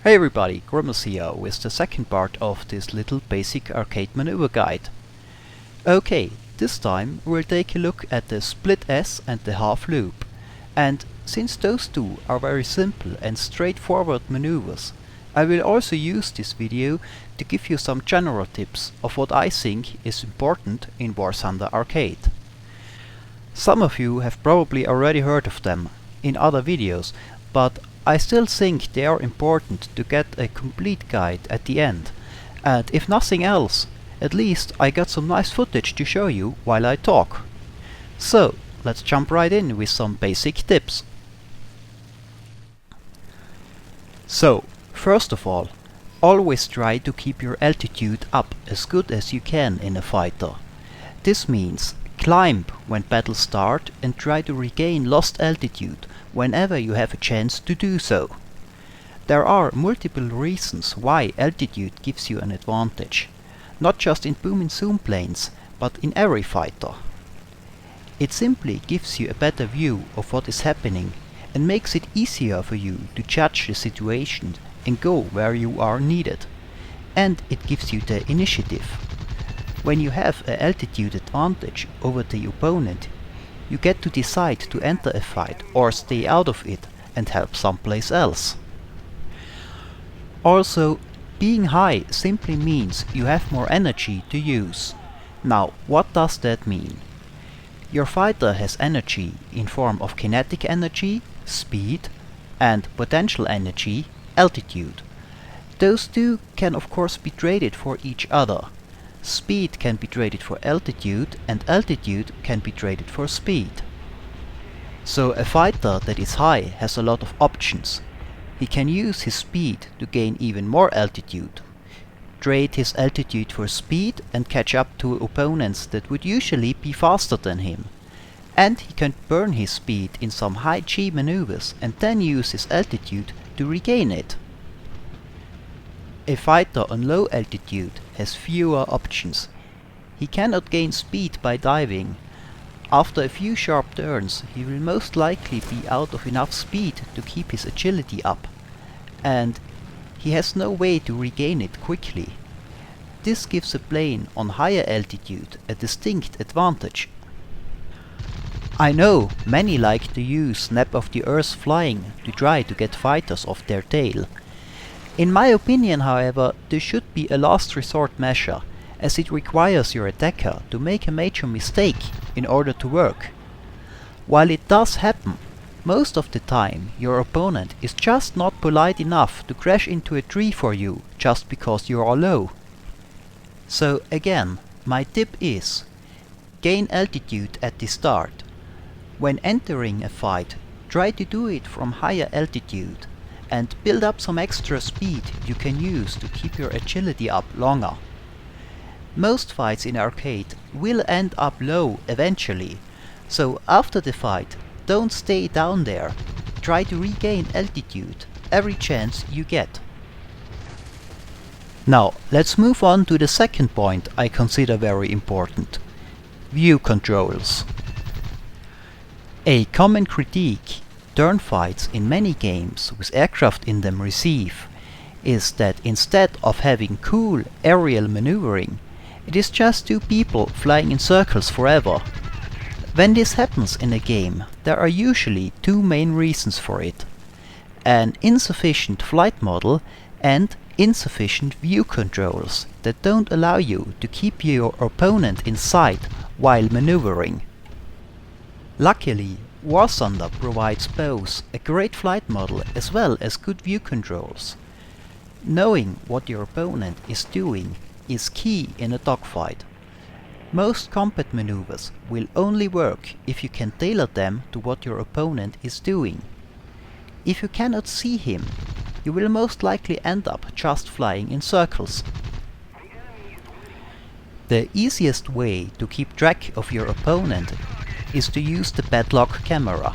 Hey everybody, Grimace here with the second part of this little basic arcade maneuver guide. Okay, this time we'll take a look at the split S and the half loop. And since those two are very simple and straightforward maneuvers, I will also use this video to give you some general tips of what I think is important in Warthunder Arcade. Some of you have probably already heard of them in other videos, but I still think they are important to get a complete guide at the end, and if nothing else, at least I got some nice footage to show you while I talk. So, let's jump right in with some basic tips. So, first of all, always try to keep your altitude up as good as you can in a fighter. This means climb when battles start and try to regain lost altitude whenever you have a chance to do so. There are multiple reasons why altitude gives you an advantage, not just in boom and zoom planes, but in every fighter. It simply gives you a better view of what is happening and makes it easier for you to judge the situation and go where you are needed. And it gives you the initiative. When you have an altitude advantage over the opponent, you get to decide to enter a fight or stay out of it and help someplace else. Also, being high simply means you have more energy to use. Now, what does that mean? Your fighter has energy in form of kinetic energy, speed, and potential energy, altitude. Those two can of course be traded for each other. Speed can be traded for altitude and altitude can be traded for speed. So a fighter that is high has a lot of options. He can use his speed to gain even more altitude, trade his altitude for speed and catch up to opponents that would usually be faster than him. And he can burn his speed in some high G maneuvers and then use his altitude to regain it. A fighter on low altitude has fewer options. He cannot gain speed by diving. After a few sharp turns, he will most likely be out of enough speed to keep his agility up, and he has no way to regain it quickly. This gives a plane on higher altitude a distinct advantage. I know many like to use snap of the earth flying to try to get fighters off their tail. In my opinion, however, this should be a last resort measure, as it requires your attacker to make a major mistake in order to work. While it does happen, most of the time your opponent is just not polite enough to crash into a tree for you just because you are low. So again, my tip is, gain altitude at the start. When entering a fight, try to do it from higher altitude and build up some extra speed you can use to keep your agility up longer. Most fights in arcade will end up low eventually, so after the fight, don't stay down there. Try to regain altitude every chance you get. Now, let's move on to the second point I consider very important: view controls. A common critique turn fights in many games with aircraft in them receive is that instead of having cool aerial maneuvering, it is just two people flying in circles forever. When this happens in a game, there are usually two main reasons for it: an insufficient flight model and insufficient view controls that don't allow you to keep your opponent in sight while maneuvering. Luckily, Warthunder provides both a great flight model as well as good view controls. Knowing what your opponent is doing is key in a dogfight. Most combat maneuvers will only work if you can tailor them to what your opponent is doing. If you cannot see him, you will most likely end up just flying in circles. The easiest way to keep track of your opponent is to use the padlock camera.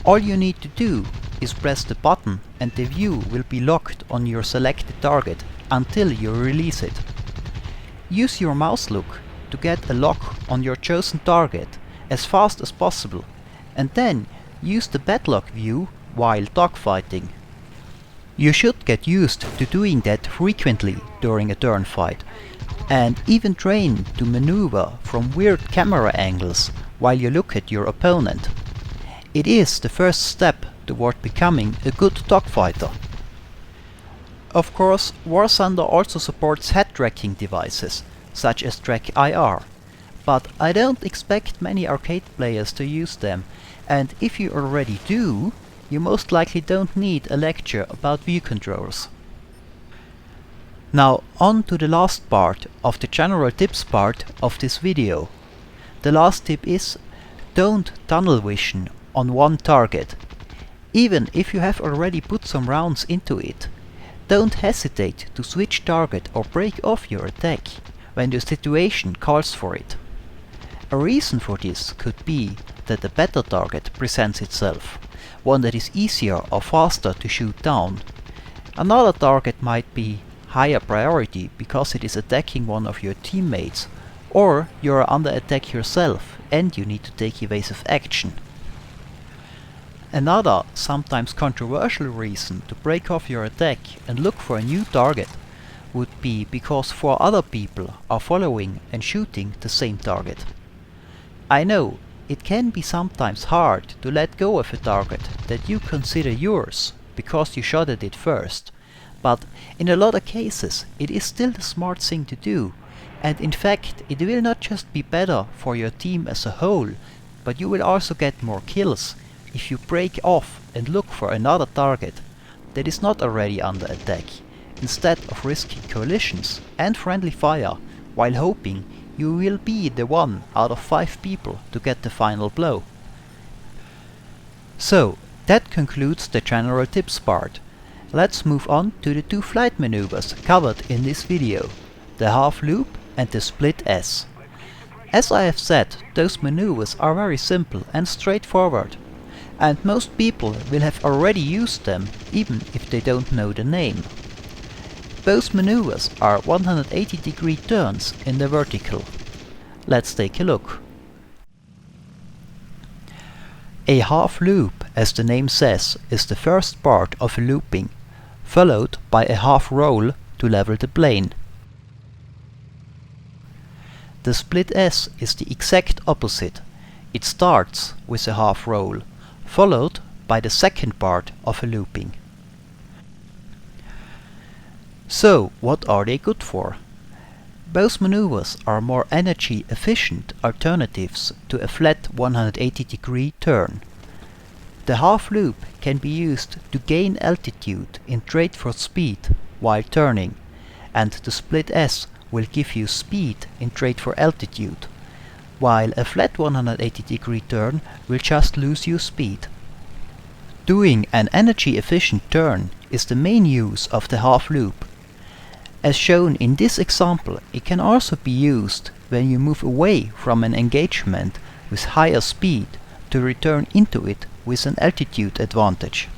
All you need to do is press the button and the view will be locked on your selected target until you release it. Use your mouse look to get a lock on your chosen target as fast as possible, and then use the padlock view while dogfighting. You should get used to doing that frequently during a turn fight, and even train to maneuver from weird camera angles while you look at your opponent. It is the first step toward becoming a good dogfighter. Of course, Warthunder also supports head tracking devices, such as Track IR, but I don't expect many arcade players to use them, and if you already do, you most likely don't need a lecture about view controls. Now on to the last part of the general tips part of this video. The last tip is: don't tunnel vision on one target. Even if you have already put some rounds into it, don't hesitate to switch target or break off your attack when the situation calls for it. A reason for this could be that a better target presents itself, one that is easier or faster to shoot down. Another target might be higher priority because it is attacking one of your teammates, or you are under attack yourself and you need to take evasive action. Another, sometimes controversial reason to break off your attack and look for a new target would be because 4 other people are following and shooting the same target. I know it can be sometimes hard to let go of a target that you consider yours because you shot at it first, but in a lot of cases it is still the smart thing to do, and in fact it will not just be better for your team as a whole, but you will also get more kills if you break off and look for another target that is not already under attack, instead of risking collisions and friendly fire while hoping you will be the one out of 5 people to get the final blow. So that concludes the general tips part. Let's move on to the 2 flight maneuvers covered in this video, the half loop and the split S. As I have said, those maneuvers are very simple and straightforward, and most people will have already used them even if they don't know the name. Both maneuvers are 180-degree turns in the vertical. Let's take a look. A half loop, as the name says, is the first part of a looping, followed by a half roll to level the plane. The split S is the exact opposite. It starts with a half roll, followed by the second part of a looping. So, what are they good for? Both maneuvers are more energy efficient alternatives to a flat 180-degree turn. The half loop can be used to gain altitude in trade for speed while turning, and the split S will give you speed in trade for altitude, while a flat 180-degree turn will just lose you speed. Doing an energy efficient turn is the main use of the half loop. As shown in this example, it can also be used when you move away from an engagement with higher speed to return into it with an altitude advantage.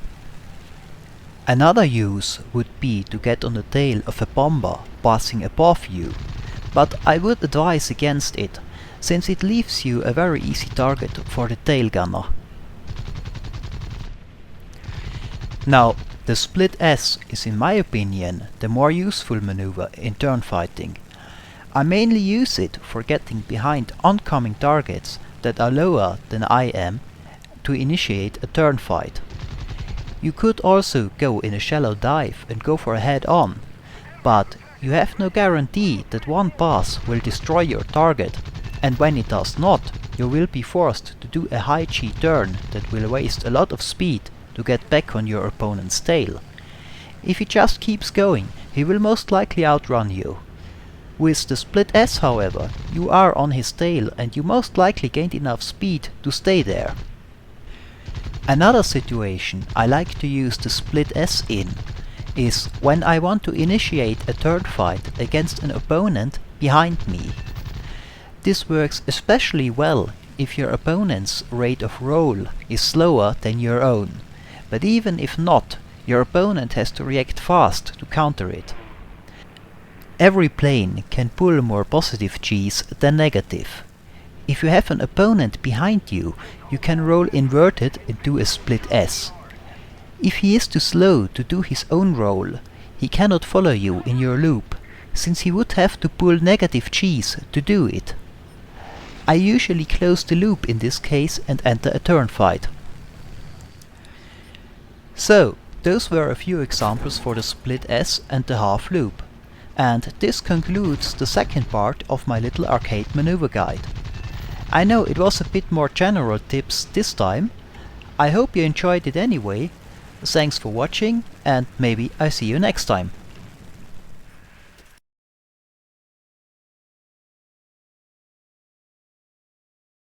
Another use would be to get on the tail of a bomber passing above you, but I would advise against it, since it leaves you a very easy target for the tail gunner. Now, the split S is in my opinion the more useful maneuver in turn fighting. I mainly use it for getting behind oncoming targets that are lower than I am to initiate a turn fight. You could also go in a shallow dive and go for a head-on, but you have no guarantee that one pass will destroy your target, and when it does not, you will be forced to do a high G turn that will waste a lot of speed to get back on your opponent's tail. If he just keeps going, he will most likely outrun you. With the split S, however, you are on his tail and you most likely gained enough speed to stay there. Another situation I like to use the split S in is when I want to initiate a turn fight against an opponent behind me. This works especially well if your opponent's rate of roll is slower than your own, but even if not, your opponent has to react fast to counter it. Every plane can pull more positive Gs than negative. If you have an opponent behind you, you can roll inverted and do a split S. If he is too slow to do his own roll, he cannot follow you in your loop, since he would have to pull negative G's to do it. I usually close the loop in this case and enter a turn fight. So, those were a few examples for the split S and the half loop. And this concludes the second part of my little arcade maneuver guide. I know it was a bit more general tips this time. I hope you enjoyed it anyway. Thanks for watching, and maybe I see you next time.